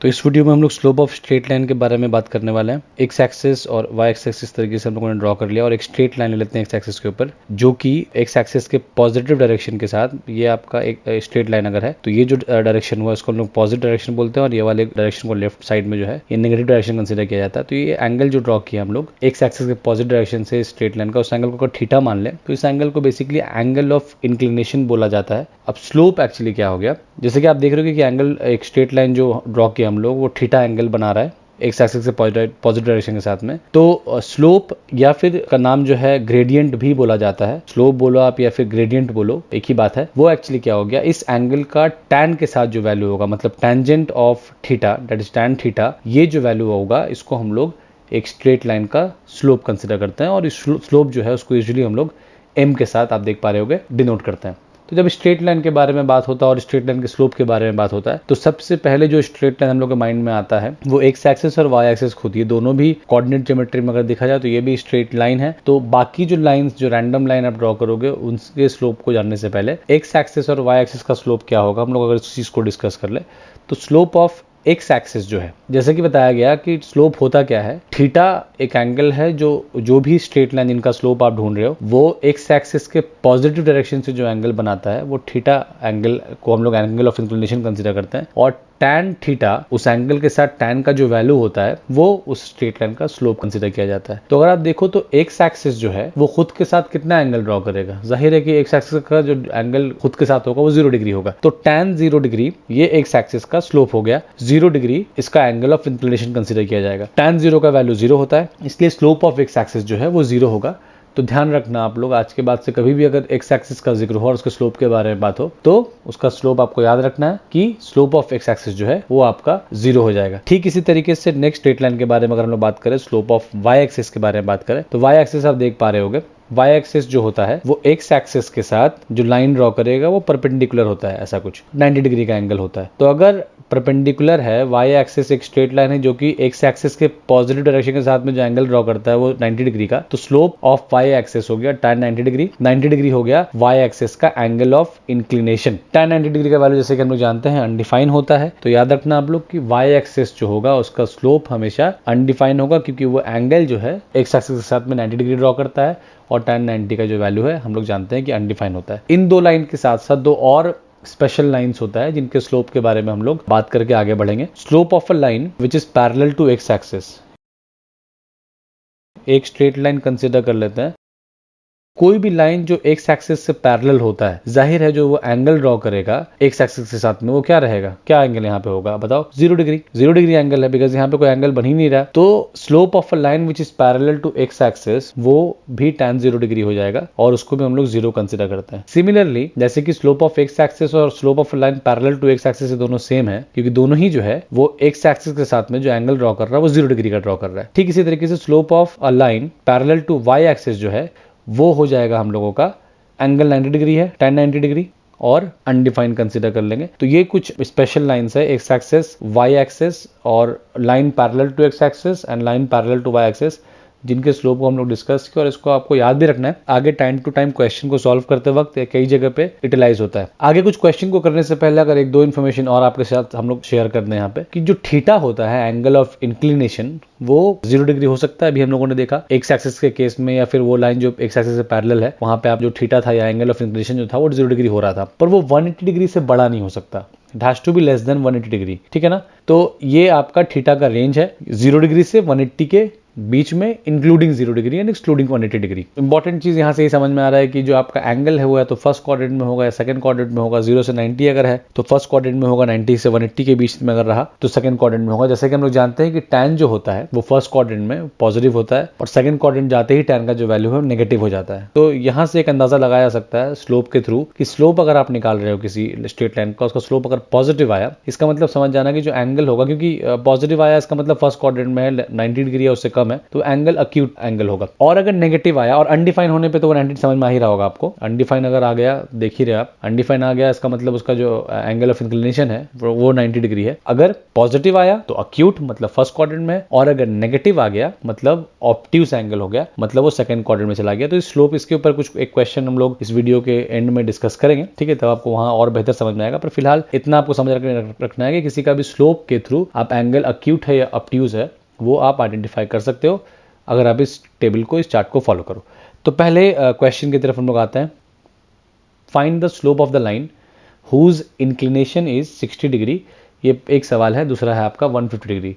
तो इस वीडियो में हम लोग स्लोप ऑफ स्ट्रेट लाइन के बारे में बात करने वाले हैं। एक्स एक्सिस और वाई एक्सिस तरीके से हम लोगों ने ड्रॉ कर लिया और एक स्ट्रेट लाइन ले लेते हैं एक्स एक्सिस के ऊपर, जो कि एक्स एक्सिस के पॉजिटिव डायरेक्शन के साथ, ये आपका एक स्ट्रेट लाइन अगर है तो ये जो डायरेक्शन हुआ इसको हम लोग पॉजिटिव डायरेक्शन बोलते हैं और ये वाले डायरेक्शन को लेफ्ट साइड में जो है ये नेगेटिव डायरेक्शन कंसिडर किया जाता है। तो ये एंगल जो ड्रॉ किया हम लोग एक्स एक्सिस के पॉजिटिव डायरेक्शन से स्ट्रेट लाइन का, उस एंगल को अगर थीटा मान लें तो इस एंगल को बेसिकली एंगल ऑफ इंक्लिनेशन बोला जाता है। अब स्लोप एक्चुअली क्या हो गया, जैसे कि आप देख रहे हो कि एंगल एक स्ट्रेट लाइन जो ड्रॉ किया हम लोग वो थीटा एंगल बना रहा है एक्स एक्सिस से पॉजिटिव डायरेक्शन के साथ में। तो स्लोप या फिर का नाम जो है ग्रेडियंट भी बोला जाता है। स्लोप बोलो आप या फिर ग्रेडियंट बोलो, एक ही बात है। वो एक्चुअली क्या हो गया, इस एंगल का टैन के साथ जो वैल्यू होगा, मतलब tangent of theta that is tan theta, ये जो वैल्यू होगा इसको हम लोग एक स्ट्रेट लाइन का स्लोप कंसिडर करते हैं। और इस स्लोप जो है उसको यूजुअली हम लोग एम के साथ, आप देख पा रहे होगे, डिनोट करते हैं। तो जब स्ट्रेट लाइन के बारे में बात होता है और स्ट्रेट लाइन के स्लोप के बारे में बात होता है तो सबसे पहले जो स्ट्रेट लाइन हम लोग के माइंड में आता है वो एक्स एक्सिस और वाई एक्सिस खुद, ये दोनों भी कोऑर्डिनेट ज्योमेट्री में अगर देखा जाए तो ये भी स्ट्रेट लाइन है। तो बाकी जो लाइंस, जो रैंडम लाइन आप ड्रॉ करोगे, उनके स्लोप को जानने से पहले एक्स एक्सिस और वाई एक्सिस का स्लोप क्या होगा हम लोग अगर इस चीज को डिस्कस कर ले तो स्लोप ऑफ एक्स एक्सिस जो है, जैसे कि बताया गया कि स्लोप होता क्या है, थीटा एक एंगल है जो भी स्ट्रेट लाइन जिनका स्लोप आप ढूंढ रहे हो वो एक्स एक्सिस के पॉजिटिव डायरेक्शन से जो एंगल बनाता है वो थीटा एंगल को हम लोग एंगल ऑफ इंक्लिनेशन कंसीडर करते हैं। और टैन थीटा, उस एंगल के साथ टैन का जो वैल्यू होता है वो उस स्ट्रेट लाइन का स्लोप कंसीडर किया जाता है। तो अगर आप देखो तो एक्स एक्सिस जो है वो खुद के साथ कितना एंगल ड्रॉ करेगा, जाहिर है कि एक्स एक्सिस का जो एंगल खुद के साथ होगा वो 0 डिग्री होगा। तो टैन 0 डिग्री ये एक्स एक्सिस का स्लोप हो गया, 0 डिग्री इसका एंगल ऑफ इंक्लिनेशन कंसीडर किया जाएगा। टैन 0 का वैल्यू 0 होता है, इसलिए स्लोप ऑफ एक्स एक्सिस जो है वो 0 होगा। तो ध्यान रखना आप लोग, आज के बाद से कभी भी अगर एक्स एक्सिस का जिक्र हो और उसके स्लोप के बारे में बात हो तो उसका स्लोप आपको याद रखना है कि स्लोप ऑफ एक्स एक्सिस जो है वो आपका 0 हो जाएगा। ठीक इसी तरीके से नेक्स्ट स्ट्रेट लाइन के बारे में अगर हम लोग बात करें, स्लोप ऑफ वाई एक्सिस के बारे में बात करें तो वाई एक्सिस आप देख पा रहे होगे, वाई एक्सिस जो होता है वो एक्स एक्सिस के साथ जो लाइन ड्रॉ करेगा वो परपेंडिकुलर होता है, ऐसा कुछ 90 डिग्री का एंगल होता है। तो अगर परपेंडिकुलर है, वाई एक्सिस एक स्ट्रेट लाइन है जो कि एक्स एक्सिस के पॉजिटिव डायरेक्शन के साथ में जो एंगल ड्रॉ करता है वो 90 डिग्री का, तो स्लोप ऑफ वाई एक्सिस हो गया tan 90 डिग्री। 90 डिग्री हो गया वाई एक्सिस का angle of inclination. tan 90 degree का वैल्यू जैसे कि हम लोग जानते हैं अनडिफाइन होता है, तो याद रखना आप लोग कि वाई एक्सिस जो होगा उसका स्लोप हमेशा अनडिफाइन होगा, क्योंकि वो एंगल जो है एक्स एक्सिस के साथ में 90 डिग्री ड्रॉ करता है और tan 90 का जो वैल्यू है हम लोग जानते हैं कि अनडिफाइन होता है। इन दो लाइन के साथ साथ दो और स्पेशल लाइंस होता है जिनके स्लोप के बारे में हम लोग बात करके आगे बढ़ेंगे। Slope of a line which is parallel to x axis, एक स्ट्रेट लाइन कंसीडर कर लेते हैं। कोई भी लाइन जो एक्स एक्सिस से पैरेलल होता है, जाहिर है जो वो एंगल ड्रॉ करेगा एक्स एक्सिस के साथ में वो क्या रहेगा, क्या एंगल यहाँ पे होगा बताओ, 0 डिग्री। 0 डिग्री एंगल है बिकॉज यहाँ पे कोई एंगल बन ही नहीं रहा। तो slope of a line which is parallel to x axis वो भी tan 0 डिग्री हो जाएगा और उसको भी हम लोग 0 कंसिडर करते हैं। सिमिलरली जैसे कि स्लोप ऑफ एक्स एक्सिस और slope of a line parallel to x axis से दोनों सेम है, क्योंकि दोनों ही जो है वो एक्स एक्सिस के साथ में जो एंगल ड्रॉ कर रहा है वो 0 डिग्री का ड्रॉ कर रहा है। ठीक इसी तरीके से slope of a line parallel to y axis जो है वो हो जाएगा हम लोगों का एंगल 90 डिग्री है, tan 90 डिग्री और अनडिफाइंड कंसीडर कर लेंगे। तो ये कुछ स्पेशल लाइंस है, एक्स एक्सिस, वाई एक्सिस और line parallel to x axis and line parallel to y axis, जिनके स्लोप को हम लोग डिस्कस किया और इसको आपको याद भी रखना है। आगे टाइम टू टाइम क्वेश्चन को सॉल्व करते वक्त कई जगह पे यूटिलाइज होता है। आगे कुछ क्वेश्चन को करने से पहले अगर एक दो इन्फॉर्मेशन और आपके साथ हम लोग शेयर कर दें यहाँ पे कि जो थीटा होता है एंगल ऑफ इंक्लिनेशन वो 0 डिग्री हो सकता है। अभी हम लोगों ने देखा एक्स एक्सिस के केस में, या फिर वो लाइन जो एक्स एक्सिस से पैरेलल है वहां पे आप जो थीटा था या एंगल ऑफ इंक्लिनेशन जो था वो 0 डिग्री हो रहा था, पर वो 180 डिग्री से बड़ा नहीं हो सकता। It has to be less than 180 degree, ठीक है ना। तो ये आपका थीटा का रेंज है 0 डिग्री से 180 के बीच में, including 0 degree and excluding 180 degree. Important चीज यहां से ये समझ में आ रहा है कि जो आपका एंगल है वो है तो फर्स्ट क्वाड्रेंट में होगा या सेकंड क्वाड्रेंट में होगा। 0 से 90 अगर है तो फर्स्ट क्वाड्रेंट में होगा, 90 से 180 के बीच में अगर रहा तो सेकंड क्वाड्रेंट में होगा। जैसे कि हम लोग जानते हैं कि tan जो होता है वो फर्स्ट क्वाड्रेंट में पॉजिटिव होता है और सेकंड क्वाड्रेंट जाते ही tan का जो वैल्यू है नेगेटिव हो जाता है। तो यहां से एक अंदाजा लगाया जा सकता है स्लोप के थ्रू कि स्लोप अगर आप निकाल रहे हो किसी स्ट्रेट लाइन का, उसका स्लोप अगर पॉजिटिव आया, इसका मतलब समझ जाना कि जो एंगल होगा, क्योंकि पॉजिटिव आया इसका मतलब फर्स्ट क्वाड्रेंट में है 90 डिग्री या उससे कम कम है तो एंगल अक्यूट एंगल होगा। और अगर नेगेटिव आया, और अनडिफाइन होने पे तो 180 समझ में आ ही रहा होगा आपको। अनडिफाइन अगर आ गया, देख ही रहे आप, अनडिफाइन आ गया, इसका मतलब उसका जो एंगल ऑफ इंक्लिनेशन है वो 90 डिग्री है। अगर पॉजिटिव आया तो अक्यूट, मतलब फर्स्ट क्वाड्रेंट में है, और अगर नेगेटिव आ गया मतलब ऑब्ट्यूस एंगल हो गया, मतलब वो सेकंड क्वाड्रेंट में चला गया। तो स्लोप, इसके ऊपर कुछ एक क्वेश्चन हम लोग इस वीडियो के एंड में डिस्कस करेंगे, ठीक है, तब आपको वहां और बेहतर समझ में आएगा। पर फिलहाल इतना आपको समझ रखना है कि किसी का भी स्लोप के थ्रू आप एंगल अक्यूट है या ऑब्ट्यूस है वो आप आइडेंटिफाई कर सकते हो अगर आप इस टेबल को, इस चार्ट को फॉलो करो। तो पहले क्वेश्चन की तरफ हम लोग आते हैं। Find the slope of the line whose inclination is 60 degree, ये एक सवाल है। दूसरा है आपका 150 डिग्री।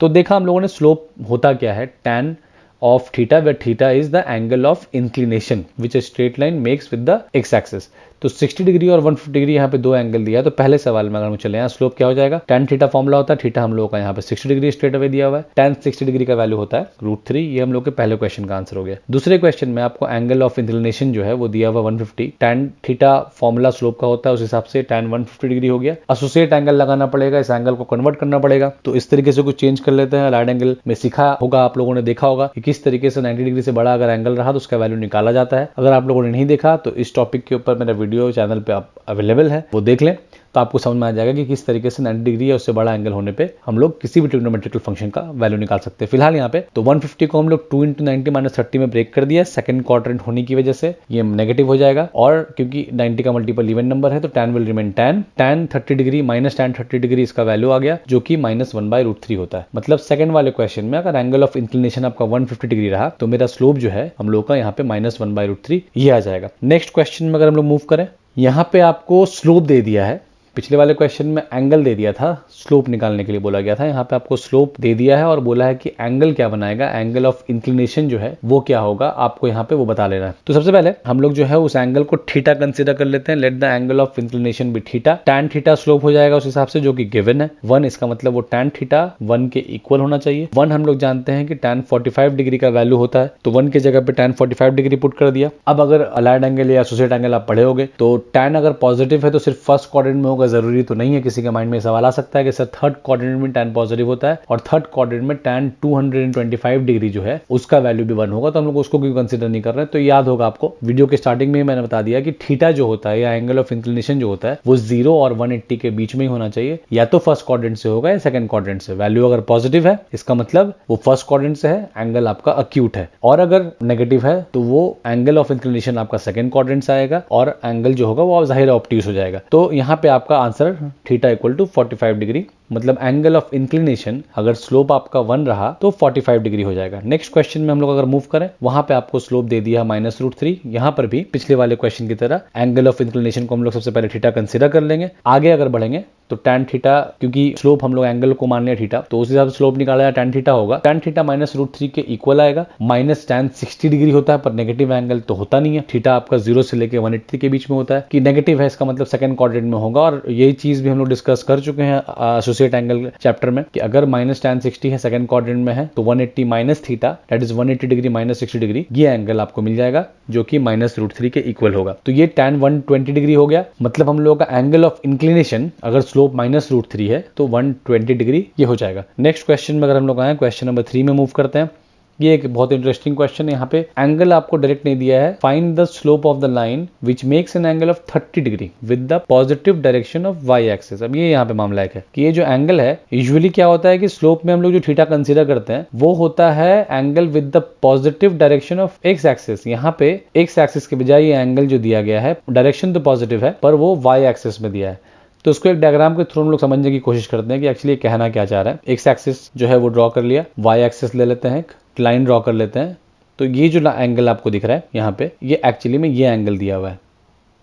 तो देखा हम लोगों ने स्लोप होता क्या है, tan of theta, where theta is the angle of inclination which a straight line makes with the x axis. तो 60 डिग्री और 150 डिग्री यहाँ पे दो एंगल दिया है। तो पहले सवाल में अगर हम चले यहाँ, स्लोप क्या हो जाएगा, tan थीटा फॉर्मूला होता है, थीटा हम लोगों का यहाँ पे 60 डिग्री स्ट्रेट अवे दिया हुआ है, tan 60 डिग्री का वैल्यू होता है √3। ये हम लोग के पहले क्वेश्चन का आंसर हो गया। दूसरे क्वेश्चन में आपको एंगल ऑफ इंक्लिनेशन जो है वो दिया हुआ 150, tan थीटा फॉर्मूला स्लोप का होता है, उस हिसाब से tan 150 डिग्री हो गया। एसोसिएट एंगल लगाना पड़ेगा, इस एंगल को कन्वर्ट करना पड़ेगा। तो इस तरीके से कुछ चेंज कर लेते हैं। लाइट एंगल में सीखा होगा आप लोगों ने, देखा होगा कि किस तरीके से 90 डिग्री से बड़ा अगर एंगल रहा तो उसका वैल्यू निकाला जाता है। अगर आप लोगों ने नहीं देखा तो इस टॉपिक के ऊपर मेरा वीडियो चैनल पे अवेलेबल है, वो देख लें, तो आपको समझ में आ जाएगा कि किस तरीके से 90 डिग्री या उससे बड़ा एंगल होने पे हम लोग किसी भी ट्रिग्नोमेट्रिकल फंक्शन का वैल्यू निकाल सकते हैं। फिलहाल यहाँ पे तो 150 को हम लोग 2 × 90 - 30 में ब्रेक कर दिया। सेकंड क्वाड्रेंट होने की वजह से ये नेगेटिव हो जाएगा, और क्योंकि 90 का मल्टीपल इवन नंबर है तो tan will remain tan 30 degree minus tan 30 degree, इसका वैल्यू आ गया जो कि -1/√3 होता है। मतलब सेकंड वाले क्वेश्चन में अगर एंगल ऑफ इंक्लिनेशन आपका 150 डिग्री रहा तो मेरा स्लोप जो है हम लोग का यहाँ पे -1/√3 ये आ जाएगा। नेक्स्ट क्वेश्चन में अगर हम लोग मूव करें, यहाँ पे आपको स्लोप दे दिया है। पिछले वाले क्वेश्चन में एंगल दे दिया था, स्लोप निकालने के लिए बोला गया था। यहाँ पे आपको स्लोप दे दिया है और बोला है कि एंगल क्या बनाएगा, एंगल ऑफ इंक्लिनेशन जो है वो क्या होगा, आपको यहाँ पे वो बता लेना है। तो सबसे पहले हम लोग जो है उस एंगल को थीटा कंसीडर कर लेते हैं। Let the angle of inclination be theta. tan theta slope हो जाएगा उस हिसाब से जो कि गिवन है 1, इसका मतलब वो tan थीटा 1 के इक्वल होना चाहिए। 1 हम लोग जानते हैं कि tan 45 डिग्री का वैल्यू होता है, तो 1 की जगह पे tan 45 डिग्री पुट कर दिया। अब अगर अलाइड एंगल या एसोसिएट एंगल आप पढ़े होगे तो tan अगर पॉजिटिव है तो सिर्फ फर्स्ट क्वाड्रेंट में होगा, जरूरी तो नहीं है। किसी के माइंड में सवाल आ सकता है कि सर थर्ड क्वाड्रेंट में tan पॉजिटिव होता है और थर्ड क्वाड्रेंट में tan 225 डिग्री जो है उसका वैल्यू भी 1 होगा, तो हम लोग उसको क्यों कंसीडर नहीं कर रहे हैं। तो याद होगा आपको, वीडियो के स्टार्टिंग में मैंने बता दिया कि थीटा जो होता है या एंगल ऑफ इंक्लिनेशन जो होता है वो 0 और 180 के बीच में ही होना चाहिए, या तो फर्स्ट क्वाड्रेंट से होगा या सेकंड क्वाड्रेंट से। वैल्यू अगर पॉजिटिव है इसका मतलब वो फर्स्ट क्वाड्रेंट से है, एंगल आपका अक्यूट है, और अगर नेगेटिव है तो वो एंगल ऑफ इंक्लिनेशन आपका सेकंड क्वाड्रेंट से आएगा और एंगल जो होगा वो जाहिर ऑब्ट्यूस हो जाएगा। तो यहाँ पे आपका answer theta equal to 45 degree, मतलब एंगल ऑफ इंक्लिनेशन अगर स्लोप आपका 1 रहा तो 45 डिग्री हो जाएगा। नेक्स्ट क्वेश्चन में हम लोग अगर मूव करें, वहां पे आपको स्लोप दे दिया -√3। यहाँ पर भी पिछले वाले क्वेश्चन की तरह एंगल ऑफ इंक्लिनेशन को हम लोग सबसे पहले थीटा कंसीडर कर लेंगे। आगे अगर बढ़ेंगे तो tan थीटा, क्योंकि स्लोप हम लोग एंगल को मान लिया थीटा, तो उस हिसाब से स्लोप निकाला tan थीटा होगा, tan थीटा -√3 के इक्वल आएगा। माइनस tan 60 डिग्री होता है पर नेगेटिव एंगल तो होता नहीं है। थीटा आपका 0 से लेके 180 के बीच में होता है, कि नेगेटिव है इसका मतलब सेकंड क्वाड्रेंट में होगा। और यही चीज भी हम लोग डिस्कस कर चुके हैं एसोसिएट एंगल चैप्टर में, कि अगर tan 60 है सेकंड क्वाड्रेंट में है तो 180 minus theta, that is 180 degree -60 degree, ये एंगल आपको मिल जाएगा जो कि -√3 के इक्वल होगा। तो ये tan 120 डिग्री हो गया। मतलब हम लोगों का एंगल ऑफ इंक्लिनेशन अगर स्लोप -√3 है तो 120 डिग्री ये हो जाएगा। नेक्स्ट क्वेश्चन में अगर हम लोग आए, क्वेश्चन नंबर 3 में मूव करते हैं। ये एक बहुत इंटरेस्टिंग क्वेश्चन है। यहाँ पे एंगल आपको डायरेक्ट नहीं दिया है। Find the slope of the line which makes an angle of 30 degree with the positive direction of Y axis. अब ये यहाँ पे मामला है कि ये जो एंगल है, यूजुअली क्या होता है कि स्लोप में हम लोग जो थीटा कंसीडर करते हैं वो होता है angle with the positive direction of x axis. यहाँ पे एक्स एक्सिस के बजाय ये एंगल जो दिया गया है, डायरेक्शन तो पॉजिटिव है पर वो वाई एक्सिस में दिया है। तो उसको एक डायग्राम के थ्रू हम लोग समझने की कोशिश करते हैं कि एक्चुअली कहना क्या चाह रहा है। एक्स एक्सिस जो है वो ड्रॉ कर लिया, वाई एक्सिस ले लेते हैं, एक लाइन ड्रॉ कर लेते हैं। तो ये जो एंगल आपको दिख रहा है यहाँ पे, ये एक्चुअली में ये एंगल दिया हुआ है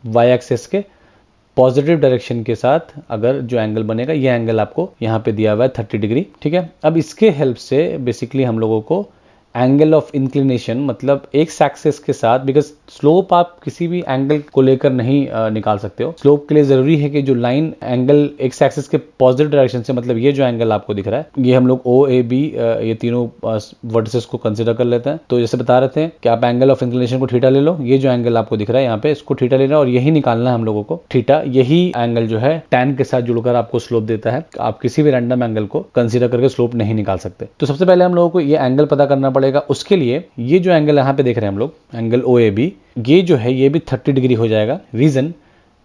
वाई एक्सिस के पॉजिटिव डायरेक्शन के साथ। अगर जो एंगल बनेगा ये एंगल आपको यहाँ पे दिया हुआ है 30 डिग्री, ठीक है। अब इसके हेल्प से बेसिकली हम लोगों को एंगल ऑफ इंक्लिनेशन, मतलब एक्स एक्सिस के साथ, बिकॉज स्लोप आप किसी भी एंगल को लेकर नहीं निकाल सकते हो। स्लोप के लिए जरूरी है कि जो लाइन एंगल एक्स एक्सिस के पॉजिटिव डायरेक्शन से, मतलब ये जो एंगल आपको दिख रहा है, ये हम लोग ओ ए बी ये तीनों वर्टिसेस को कंसिडर कर लेते हैं। तो जैसे बता रहे थे कि आप एंगल ऑफ इंक्लिनेशन को थीटा ले लो, ये जो एंगल आपको दिख रहा है यहाँ पे, इसको थीटा लेना और यही निकालना है हम लोगों को थीटा। यही एंगल जो है टैन के साथ जुड़कर आपको स्लोप देता है। आप किसी भी रैंडम एंगल को कंसीडर करके स्लोप नहीं निकाल सकते। तो सबसे पहले हम लोगों को ये एंगल पता करना पड़ेगा। उसके लिए ये जो एंगल यहाँ पे देख रहे हैं हम लोग, एंगल ओ ए बी, ये जो है ये भी 30 डिग्री हो जाएगा। रीजन,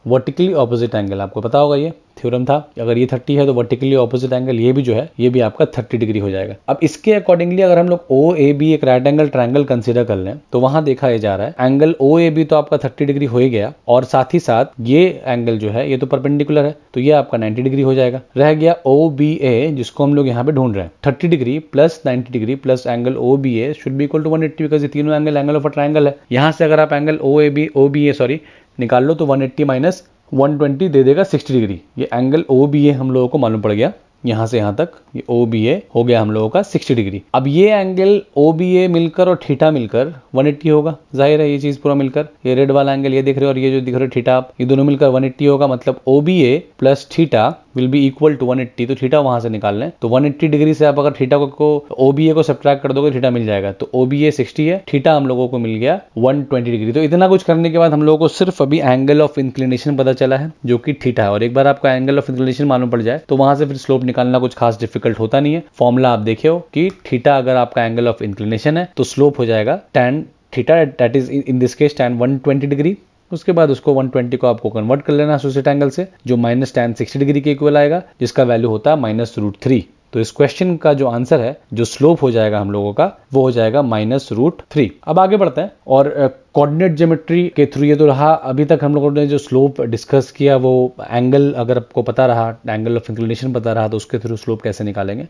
वर्टिकली ऑपोजिट एंगल, आपको पता होगा ये थ्योरम था, अगर ये 30 है तो वर्टिकली ऑपोजिट एंगल ये भी जो है ये भी आपका 30 डिग्री हो जाएगा। अब इसके अकॉर्डिंगली अगर हम लोग ओ ए बी एक राइट एंगल ट्रायंगल कंसीडर कर लें तो वहां देखा जा रहा है एंगल ओ ए बी तो आपका 30 डिग्री हो ही गया, और साथ ही साथ ये एंगल जो है ये तो परपेंडिकुलर है, तो ये आपका 90 डिग्री हो जाएगा। रह गया ओ बी ए, जिसको हम लोग यहाँ पे ढूंढ रहे हैं। 30 degree plus 90 degree plus angle O B A should be equal to 180, because ये तीनों एंगल ऑफ अ ट्रायंगल है। यहाँ से अगर आप एंगल ओ बी ए निकाल लो तो 180 माइनस 120 दे देगा 60 डिग्री। ये एंगल ओ बी ए हम लोगों को मालूम पड़ गया, यहां से यहां तक ये ओ बी ए हो गया हम लोगों का 60 डिग्री। अब ये एंगल ओ बी ए मिलकर और थीटा मिलकर 180 होगा, जाहिर है ये चीज पूरा मिलकर, ये रेड वाला एंगल ये दिख रहे हो और ये जो दिख रहे हो थीटा, आप ये दोनों मिलकर 180 होगा। मतलब O B A plus theta will be equal to 180। तो थीटा वहां से निकाल लें तो 180 डिग्री से आप अगर थीटा को ओ बी ए को सब्ट्रैक्ट कर दोगे थीटा मिल जाएगा। तो ओ बी ए 60 है, थीटा हम लोगों को मिल गया 120 डिग्री। तो इतना कुछ करने के बाद हम लोगों को सिर्फ अभी एंगल ऑफ इंक्लिनेशन पता चला है जो कि थीटा है, और एक बार आपका एंगल ऑफ इंक्लिनेशन मालूम पड़ जाए तो वहां से फिर स्लोप निकालना कुछ खास डिफिकल्ट होता नहीं है। फॉर्मूला आप देखे हो कि थीटा अगर आपका एंगल ऑफ इंक्लिनेशन है तो स्लोप हो जाएगा tan theta, that is in this case tan 120 degree. उसके बाद उसको 120 को आपको कन्वर्ट कर लेना एसोसिएट एंगल से, जो माइनस tan 60 डिग्री के इक्वल आएगा, जिसका वैल्यू होता है -√3। तो इस क्वेश्चन का जो आंसर है, जो स्लोप हो जाएगा हम लोगों का, वो हो जाएगा -√3। अब आगे बढ़ते हैं और कोऑर्डिनेट ज्योमेट्री के थ्रू ये तो रहा। अभी तक हम लोगों ने जो स्लोप डिस्कस किया वो एंगल अगर आपको पता रहा, एंगल ऑफ इंक्लिनेशन पता रहा, तो उसके थ्रू स्लोप कैसे निकालेंगे।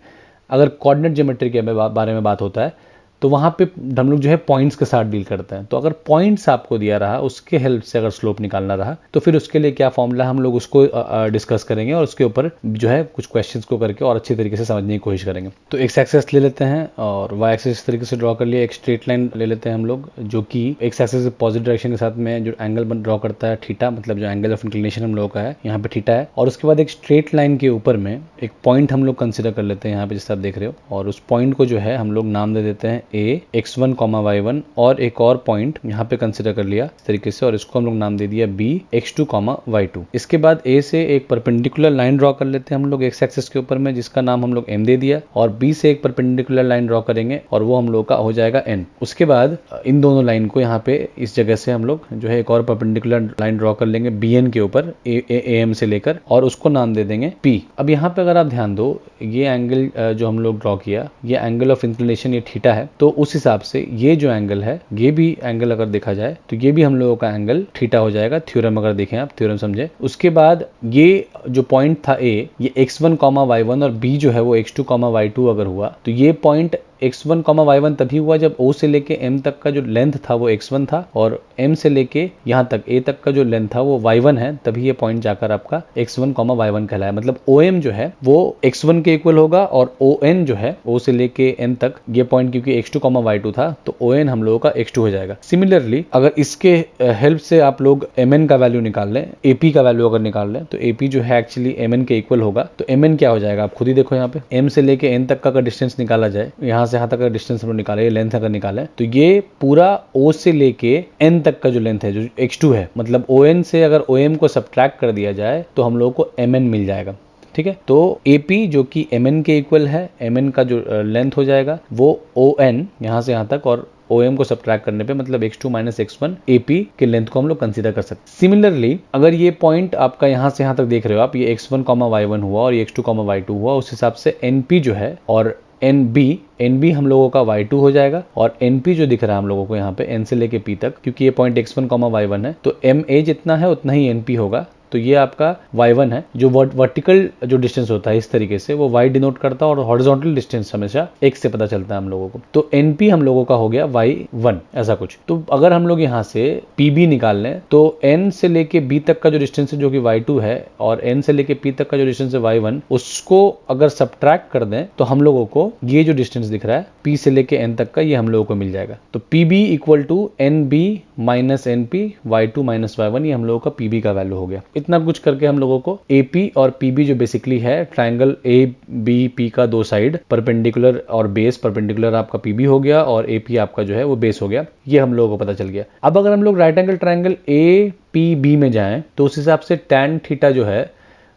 अगर कोऑर्डिनेट ज्योमेट्री के बारे में बात होता है तो वहाँ पे हम लोग जो है पॉइंट्स के साथ डील करते हैं। तो अगर पॉइंट्स आपको दिया रहा, उसके हेल्प से अगर स्लोप निकालना रहा, तो फिर उसके लिए क्या फॉर्मूला, हम लोग उसको डिस्कस करेंगे और उसके ऊपर जो है कुछ क्वेश्चंस को करके और अच्छी तरीके से समझने की कोशिश करेंगे। तो एक्स एक्सिस ले लेते हैं और वाई एक्सिस इस तरीके से ड्रॉ कर लिया। एक स्ट्रेट लाइन ले लेते हैं हम लोग, जो कि एक्स एक्सिस से पॉजिटिव डायरेक्शन के साथ में जो एंगल ड्रॉ करता है थीटा, मतलब जो एंगल ऑफ इंक्लिनेशन हम लोगों का है यहाँ पे थीटा है। और उसके बाद एक स्ट्रेट लाइन के ऊपर में एक पॉइंट हम लोग कंसिडर कर लेते हैं यहाँ पे, जैसे आप देख रहे हो, और उस पॉइंट को जो है हम लोग नाम दे देते हैं ए x1, y1, और एक और पॉइंट यहाँ पे कंसिडर कर लिया इस तरीके से, और इसको हम लोग नाम दे दिया b x2, y2। इसके बाद a से एक परपेंडिकुलर लाइन ड्रॉ कर लेते हैं हम लोग एक्स एक्सिस के ऊपर में, जिसका नाम हम लोग m दे दिया, और b से एक परपेंडिकुलर लाइन ड्रॉ करेंगे और वो हम लोग का हो जाएगा n। उसके बाद इन दोनों लाइन को यहाँ पे इस जगह से हम लोग जो है एक और परपेंडिकुलर लाइन ड्रॉ कर लेंगे bn के ऊपर, am से लेकर, और उसको नाम दे देंगे p। अब यहाँ पे अगर आप ध्यान दो, ये एंगल जो हम लोग ड्रॉ किया, ये एंगल ऑफ इंक्लिनेशन ये थीटा है, तो उस हिसाब से ये जो एंगल है, ये भी एंगल अगर देखा जाए तो ये भी हम लोगों का एंगल थीटा हो जाएगा। थ्योरम अगर देखें आप, थ्योरम समझे। उसके बाद ये जो पॉइंट था a, ये x1, y1, और b जो है वो x2, y2 अगर हुआ, तो ये पॉइंट x1, y1 तभी हुआ जब O से लेके M तक का जो लेंथ था वो x1 था, और M से लेके यहाँ तक A तक का जो लेंथ था वो y1 है, तभी ये पॉइंट जाकर आपका x1, y1 कहलाया। मतलब OM जो है वो x1 के इक्वल होगा, और ON जो है O से लेके M तक ये पॉइंट क्योंकि x2, y2 था, तो ON हम लोगों का x2 हो जाएगा। सिमिलरली अगर इसके हेल्प से आप लोग MN का वैल्यू निकाल लें, AP का वैल्यू अगर निकाल लें, तो AP जो है एक्चुअली MN के इक्वल होगा। तो MN क्या हो जाएगा आप खुद ही देखो, यहाँ पे M से लेके N तक का अगर डिस्टेंस निकाला जाए, यहाँ से यहाँ तक का डिस्टेंस हम लोग निकाले, लेंथ अगर निकाले, तो ये पूरा O से लेके N तक का जो लेंथ है, जो x2 है, मतलब ON से अगर OM को सब्ट्रैक्ट कर दिया जाए तो हम लोगों को MN मिल जाएगा। ठीक है, तो AP जो कि MN के इक्वल है, MN का जो लेंथ हो जाएगा वो ON यहाँ से यहाँ तक, और OM को सब्ट्रैक्ट करने पे मतलब x2 - x1 AP के लेंथ को हम लोग कंसीडर कर सकते हैं। सिमिलरली अगर ये पॉइंट आपका यहाँ से यहाँ तक देख रहे हो आप, ये x1, y1 हुआ और ये x2, y2 हुआ, उस हिसाब से NP जो है और NB हम लोगों का y2 हो जाएगा, और NP जो दिख रहा है हम लोगों को यहाँ पे N से लेके P तक, क्योंकि ये पॉइंट x1, y1 है, तो MA जितना है उतना ही NP होगा। तो ये आपका y1 है। जो वर्टिकल जो डिस्टेंस होता है इस तरीके से वो y डिनोट करता है और हॉरिजॉन्टल डिस्टेंस हमेशा x से पता चलता है हम लोगों को। तो np हम लोगों का हो गया y1 ऐसा कुछ। तो अगर हम लोग यहाँ से pb निकाल लें तो n से लेके b तक का जो डिस्टेंस है जो कि y2 है और n से लेके p तक का जो डिस्टेंस है y1, उसको अगर सब्ट्रैक्ट कर दें तो हम लोगों को ये जो डिस्टेंस दिख रहा है p से लेके n तक का, ये हम लोगों को मिल जाएगा। तो pb equal to nb minus np y2 minus y1, ये हम लोगों का pb का वैल्यू हो गया। इतना कुछ करके हम लोगों को AP और PB जो बेसिकली है ट्राइंगल ABP का दो साइड परपेंडिकुलर और बेस परपेंडिकुलर आपका PB हो गया और AP आपका जो है वो बेस हो गया, ये हम लोगों को पता चल गया। अब अगर हम लोग राइट एंगल ट्राइंगल APB में जाएं तो उस हिसाब से tan थीटा जो है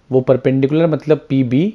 वो परपेंडिकुलर मतलब PB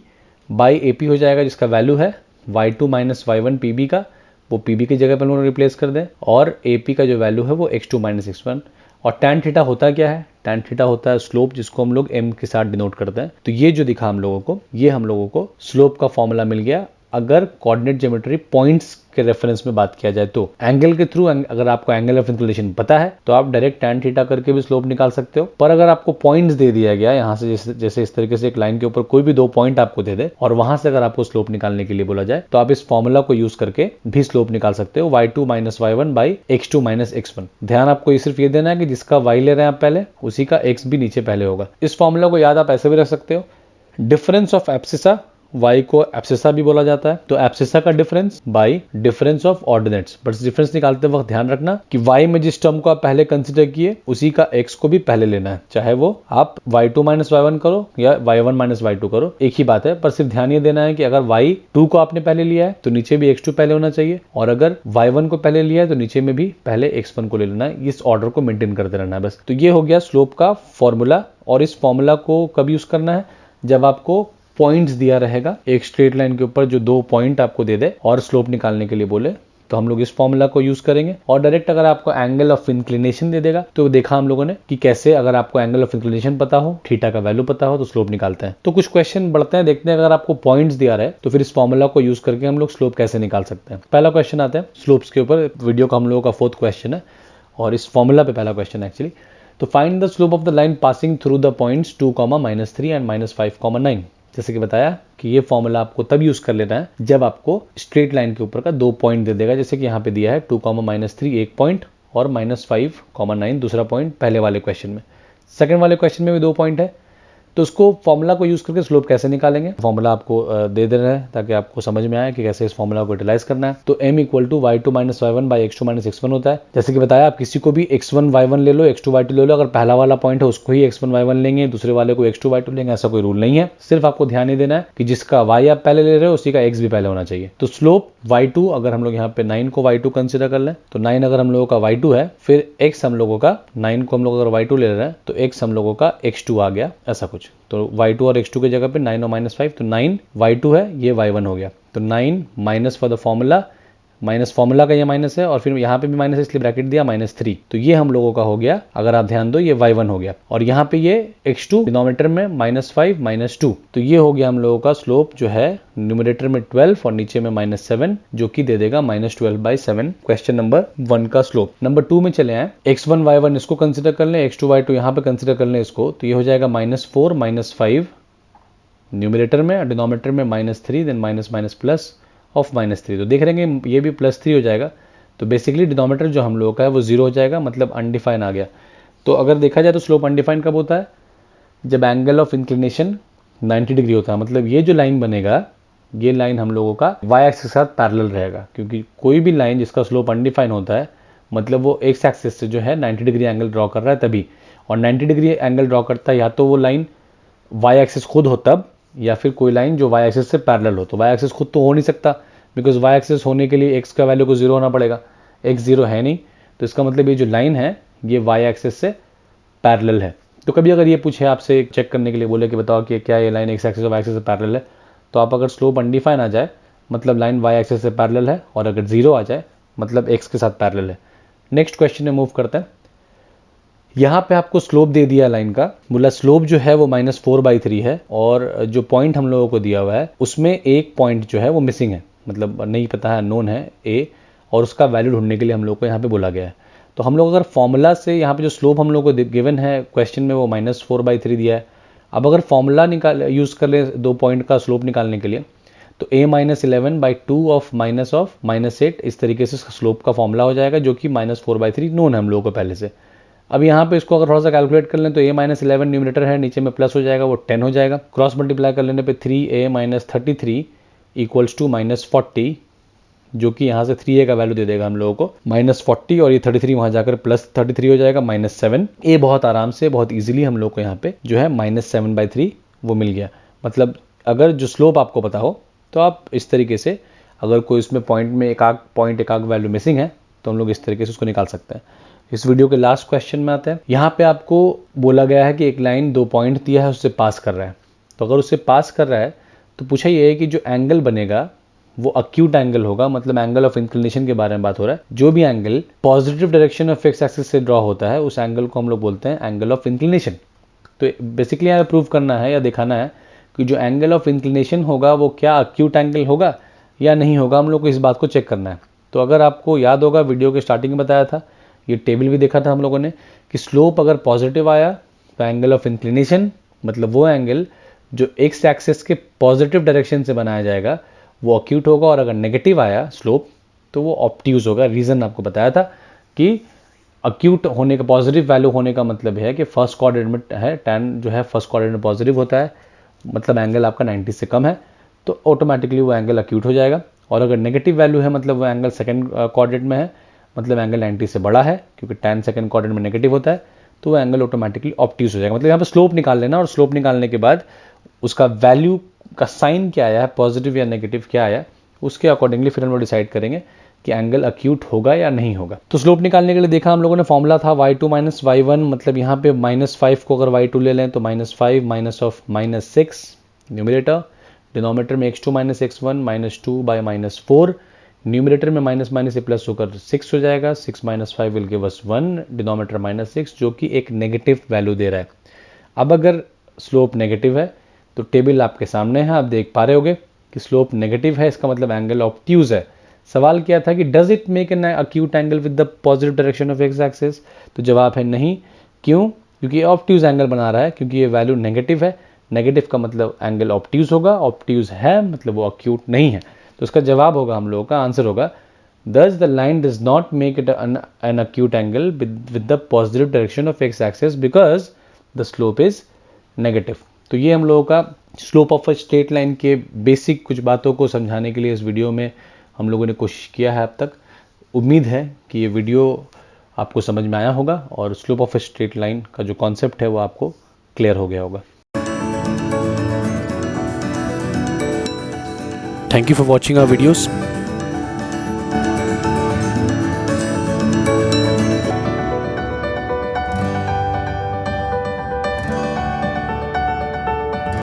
बाई AP हो जाएगा, जिसका वैल्यू है y2 माइनस y1 PB का, वो PB की जगह पर हम लोग रिप्लेस कर दें और AP का जो वैल्यू है वो x2 माइनस x1। और tan थीटा होता क्या है? tan थीटा होता है स्लोप, जिसको हम लोग m के साथ डिनोट करते हैं। तो ये जो दिखा हम लोगों को, ये हम लोगों को स्लोप का फॉर्मूला मिल गया। अगर कोऑर्डिनेट ज्योमेट्री पॉइंट्स के रेफरेंस में बात किया जाए तो एंगल के थ्रू, अगर आपको एंगल ऑफ इंक्लिनेशन पता है तो आप डायरेक्ट tan थीटा करके भी स्लोप निकाल सकते हो। पर अगर आपको पॉइंट्स दे दिया गया यहाँ से, जैसे इस तरीके से एक लाइन के ऊपर कोई भी दो पॉइंट आपको दे दे और वहां से अगर आपको स्लोप निकालने के लिए बोला जाए तो आप इस फॉर्मूला को यूज करके भी स्लोप निकाल सकते हो, y2 minus y1 by x2 minus x1। ध्यान आपको ये सिर्फ ये देना है कि जिसका y ले रहे हैं आप पहले, उसी का x भी नीचे पहले होगा। इस फॉर्मूला को याद आप ऐसे भी रख सकते हो, डिफरेंस ऑफ एब्सिसा, y को एब्सिसा भी बोला जाता है, तो एब्सिसा का difference by difference of ordinates. But difference निकालते वक्त ध्यान रखना कि y में जिस टर्म को आप पहले कंसीडर किए उसी का x को भी पहले लेना है, चाहे वो आप y2 माइनस y1 करो या y1 माइनस y2 करो, एक ही बात है। पर सिर्फ ध्यान ये देना है कि अगर y2 को आपने पहले लिया है तो नीचे भी x2 पहले होना चाहिए, और अगर y1 को पहले लिया है तो नीचे में भी पहले x1 को ले लेना है। इस ऑर्डर को मेंटेन करते रहना है बस। तो ये हो गया स्लोप का फॉर्मूला। और इस फॉर्मूला को कब यूज करना है? जब आपको पॉइंट्स दिया रहेगा, एक स्ट्रेट लाइन के ऊपर जो दो पॉइंट आपको दे दे और स्लोप निकालने के लिए बोले, तो हम लोग इस फॉर्मूला को यूज करेंगे। और डायरेक्ट अगर आपको एंगल ऑफ इंक्लिनेशन दे देगा तो देखा हम लोगों ने कि कैसे अगर आपको एंगल ऑफ इंक्लिनेशन पता हो, थीटा का वैल्यू पता हो, तो स्लोप निकालते हैं। तो कुछ क्वेश्चन बढ़ते हैं, देखते हैं अगर आपको पॉइंट्स दिया रहे तो फिर इस फॉर्मूला को यूज करके हम लोग स्लोप कैसे निकाल सकते हैं। पहला क्वेश्चन आता है स्लोप्स के ऊपर, वीडियो का हम लोगों का 4th क्वेश्चन है और इस फॉर्मूला पे पहला क्वेश्चन एक्चुअली। तो find the slope of the line passing through the points 2, -3 and -5, 9। जैसे कि बताया कि ये फॉर्मूला आपको तब यूज कर लेना है जब आपको स्ट्रेट लाइन के ऊपर का दो पॉइंट दे देगा, जैसे कि यहाँ पे दिया है 2, -3 एक पॉइंट और -5, 9 दूसरा पॉइंट पहले वाले क्वेश्चन में। सेकंड वाले क्वेश्चन में भी दो पॉइंट है, तो उसको फॉर्मूला को यूज करके स्लोप कैसे निकालेंगे, फॉर्मूला आपको दे देना है ताकि आपको समझ में आए कि कैसे इस फॉर्मूला को यूटिलाइज करना है। तो m equal to y2 minus y1 by x2 minus x1 होता है। जैसे कि बताया, आप किसी को भी x1 y1 ले लो, x2 y2 ले लो, अगर पहला वाला पॉइंट है उसको ही x1 y1 लेंगे, दूसरे वाले को x2 y2 लेंगे, ऐसा कोई रूल नहीं है। सिर्फ आपको ध्यान ही देना है कि जिसका y आप पहले ले रहे हो उसी का x भी पहले होना चाहिए। तो स्लोप y2, अगर हम लोग यहाँ पे 9 को y2 कंसिडर कर लें तो 9 अगर हम लोगों का y2 है, फिर x हम लोगों का 9 को हम लोग अगर y2 ले रहे हैं तो x हम लोगों का x2 आ गया, ऐसा कुछ। तो y2 और x2 की जगह पे 9 और -5, तो 9 y2 है, ये y1 हो गया। तो 9 minus for the formula, minus formula का ये माइनस है और फिर यहाँ पे भी माइनस है इसलिए ब्रैकेट दिया -3। तो ये हम लोगों का हो गया, अगर आप ध्यान दो, ये y1 हो गया। और यहाँ पे ये x2 डिनोमिनेटर में -5 -2, तो ये हो गया हम लोगों का स्लोप जो है न्यूमरेटर में 12 और नीचे में -7, जो कि दे देगा -12/7 क्वेश्चन नंबर 1 का स्लोप। नंबर 2 में चले आए, x1 y1 इसको कंसिडर कर लें, x2 y2 यहाँ पे कंसिडर कर लें इसको, तो ये हो जाएगा -4 -5 न्यूमरेटर में, डिनोमिनेटर में -3, देन माइनस प्लस ऑफ -3। तो देख रहे हैं ये भी +3 हो जाएगा। तो बेसिकली डिनोमिनेटर जो हम लोगों का है वो 0 हो जाएगा, मतलब अनडिफाइन आ गया। तो अगर देखा जाए तो स्लोप अनडिफाइन कब होता है? जब एंगल ऑफ इंक्लिनेशन 90 डिग्री होता है। मतलब ये जो लाइन बनेगा, ये लाइन हम लोगों का y एक्सिस के साथ पैरेलल रहेगा, क्योंकि कोई भी लाइन जिसका स्लोप अनडिफाइन होता है मतलब वो x एक्सिस से जो है 90 डिग्री एंगल ड्रॉ कर रहा है तभी। और 90 डिग्री एंगल ड्रॉ करता है या तो वो लाइन y एक्सिस खुद हो तब, या फिर कोई लाइन जो y एक्सिस से पैरेलल हो। तो y एक्सिस खुद तो हो नहीं सकता, बिकॉज y एक्सिस होने के लिए x का वैल्यू को 0 होना पड़ेगा, x 0 है नहीं। तो इसका मतलब ये जो लाइन है ये y एक्सिस से पैरेलल है। तो कभी अगर ये पूछे आपसे चेक करने के लिए, बोले कि बताओ कि क्या ये लाइन x एक्सिस और y एक्सिस से पैरेलल है, तो आप अगर स्लोप अनडिफाइन आ जाए मतलब लाइन y एक्सिस से पैरेलल है, और अगर 0 आ जाए मतलब x के साथ पैरेलल है। नेक्स्ट क्वेश्चन में मूव करते हैं। यहाँ पे आपको स्लोप दे दिया लाइन का, बोला स्लोप जो है वो -4/3 है, और जो पॉइंट हम लोगों को दिया हुआ है उसमें एक पॉइंट जो है वो मिसिंग है, मतलब नहीं पता है, नोन है a, और उसका वैल्यू ढूंढने के लिए हम लोग को यहाँ पे बोला गया है। तो हम लोग अगर फॉर्मूला से यहाँ पे जो स्लोप हम लोग को गिवन है क्वेश्चन में वो -4/3 दिया है। अब अगर फॉर्मूला यूज़ कर ले 2 पॉइंट का स्लोप निकालने के लिए तो a-11/2 ऑफ -8 इस तरीके से स्लोप का फॉर्मूला हो जाएगा, जो कि -4/3 नोन है हम लोगों को पहले से। अब यहाँ पे इसको अगर थोड़ा सा कैलकुलेट कर लें तो a-11 न्यूमरेटर है, नीचे में प्लस हो जाएगा, वो 10 हो जाएगा। क्रॉस मल्टीप्लाई कर लेने पे 3a-33 इक्वल्स टू -40, जो कि यहाँ से 3a का वैल्यू दे देगा हम लोगों को -40, और ये 33 वहाँ जाकर +33 हो जाएगा -7। a बहुत आराम से बहुत ईजिली हम लोग को यहाँ पे जो है -7/3 वो मिल गया। मतलब अगर जो स्लोप आपको पता हो तो आप इस तरीके से, अगर कोई इसमें पॉइंट में एक आग वैल्यू मिसिंग है तो हम लोग इस तरीके से उसको निकाल सकते हैं। इस वीडियो के लास्ट क्वेश्चन में आते हैं। यहाँ पे आपको बोला गया है कि एक लाइन 2 पॉइंट दिया है, उससे पास कर रहा है। तो अगर उससे पास कर रहा है तो पूछा ये है कि जो एंगल बनेगा वो अक्यूट एंगल होगा, मतलब एंगल ऑफ इंक्लिनेशन के बारे में बात हो रहा है। जो भी angle positive direction of x axis से ड्रॉ होता है उस एंगल को हम लोग बोलते हैं एंगल ऑफ इंक्लिनेशन। तो बेसिकली यहाँ प्रूव करना है या दिखाना है कि जो एंगल ऑफ इंक्लिनेशन होगा वो क्या अक्यूट एंगल होगा या नहीं होगा, हम लोग को इस बात को चेक करना है। तो अगर आपको याद होगा, वीडियो के स्टार्टिंग में बताया था, ये टेबल भी देखा था हम लोगों ने, कि स्लोप अगर पॉजिटिव आया तो एंगल ऑफ इंक्लिनेशन मतलब वो एंगल जो एक्स एक्सिस के पॉजिटिव डायरेक्शन से बनाया जाएगा वो अक्यूट होगा, और अगर नेगेटिव आया स्लोप तो वो ऑब्ट्यूज होगा। रीज़न आपको बताया था कि अक्यूट होने का, पॉजिटिव वैल्यू होने का मतलब है कि फर्स्ट क्वाड्रेंट में है, टैन जो है फर्स्ट क्वाड्रेंट में पॉजिटिव होता है, मतलब एंगल आपका 90 से कम है, तो ऑटोमेटिकली वो एंगल अक्यूट हो जाएगा। और अगर नेगेटिव वैल्यू है मतलब वो एंगल सेकंड क्वाड्रेंट में है, मतलब एंगल 90 से बड़ा है, क्योंकि टैन सेकंड क्वाड्रेंट में नेगेटिव होता है, तो वो एंगल ऑटोमेटिकली ऑब्ट्यूज हो जाएगा। मतलब यहाँ पर स्लोप निकाल लेना, और स्लोप निकालने के बाद उसका वैल्यू का साइन क्या आया है, पॉजिटिव या नेगेटिव क्या आया, उसके अकॉर्डिंगली फिर हम लोग डिसाइड करेंगे कि एंगल अक्यूट होगा या नहीं होगा। तो स्लोप निकालने के लिए देखा हम लोगों ने, फॉर्मूला था y2 - y1, मतलब यहाँ पे -5 को अगर y2 ले लें तो -5 माइनस ऑफ -6 न्यूमरेटर, डिनोमिनेटर में x2 - x1 -2 / -4, न्यूमरेटर में माइनस माइनस से प्लस होकर 6 हो जाएगा, 6 - 5 विल गिव अस 1, डिनोमिनेटर -6, जो कि एक नेगेटिव वैल्यू दे रहा है। अब अगर स्लोप नेगेटिव है तो टेबल आपके सामने है, आप देख पा रहे होगे कि स्लोप नेगेटिव है, इसका मतलब एंगल ऑब्ट्यूज है। सवाल क्या था कि does it make an acute angle with the positive direction of x axis, तो जवाब है नहीं। क्यों? क्योंकि ऑब्ट्यूज एंगल बना रहा है, क्योंकि ये वैल्यू नेगेटिव है। नेगेटिव का मतलब एंगल ऑब्ट्यूज होगा, ऑब्ट्यूज है मतलब वो अक्यूट नहीं है। तो इसका जवाब होगा, हम लोगों का आंसर होगा, thus the line does not make it an acute angle with the positive direction of x axis because the slope is negative। तो ये हम लोगों का slope of a straight line के बेसिक कुछ बातों को समझाने के लिए इस वीडियो में हम लोगों ने कोशिश किया है अब तक। उम्मीद है कि ये वीडियो आपको समझ में आया होगा और slope of a straight line का जो कॉन्सेप्ट है वो आपको क्लियर हो गया होगा। Thank you for watching our videos.